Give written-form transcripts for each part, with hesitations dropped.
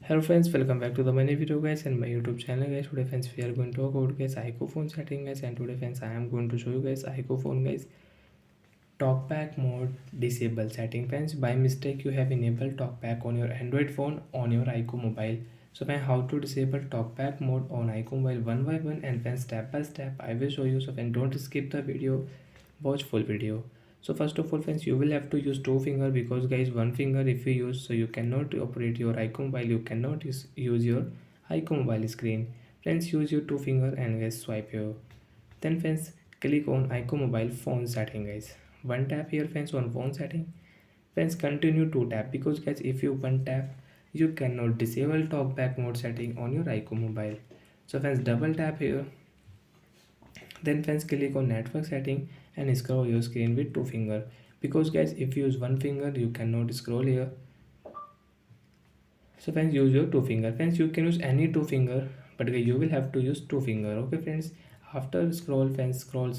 Hello friends, welcome back to the many video guys and my YouTube channel guys. Today friends we are going to talk about guys iqoo phone setting guys, and today friends I am going to show you guys iqoo phone guys talkback mode disable setting. Friends, by mistake you have enabled talkback on your Android phone on your iqoo mobile. So friends, how to disable talkback mode on iqoo mobile one by one, and friends step by step I will show you. So friends, don't skip the video, watch full video. So first of all friends, you will have to use two finger, because guys one finger if you use, so you cannot operate your iqoo mobile, you cannot use your iqoo mobile screen. Friends, use your two finger and guys swipe here. Then friends, click on iqoo mobile phone setting guys. One tap here friends on phone setting. Friends, continue to tap, because guys if you one tap you cannot disable talkback mode setting on your iqoo mobile. So friends, double tap here. Then friends, click on network setting and scroll your screen with two finger, because guys if you use one finger you cannot scroll here. So friends, use your two finger. Friends, you can use any two finger, but you will have to use two finger. Okay friends. After scroll friends, scroll.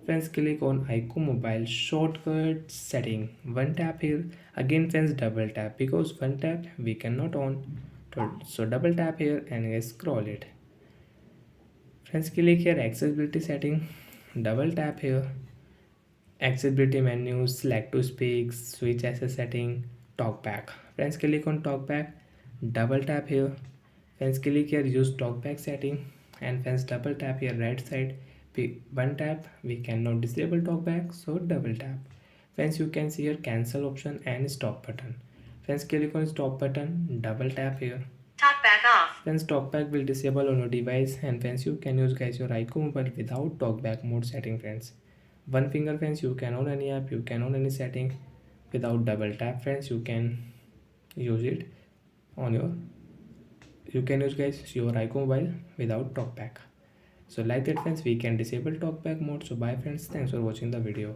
Friends, click on iqoo mobile shortcut setting. One tap here. Again friends, double tap, because one tap we cannot on. So double tap here and scroll it. Friends, click here accessibility setting. Double tap here. Accessibility menu, select to speak, switch access setting, talkback. Friends, click on talkback, double tap here. Friends, click here use talkback setting, and friends double tap here right side. One tap we cannot disable talkback, so double tap. Friends, you can see here cancel option and stop button. Friends, click on stop button, double tap here. Talkback off. Friends, talkback will disable on your device, and friends you can use guys your iqoo mobile without talkback mode setting. Friends, one finger friends, you can on any app, you can on any setting without double tap. Friends, you can use it on your, you can use guys your iqoo mobile without talkback. So like that friends, we can disable talkback mode. So bye friends, thanks for watching the video.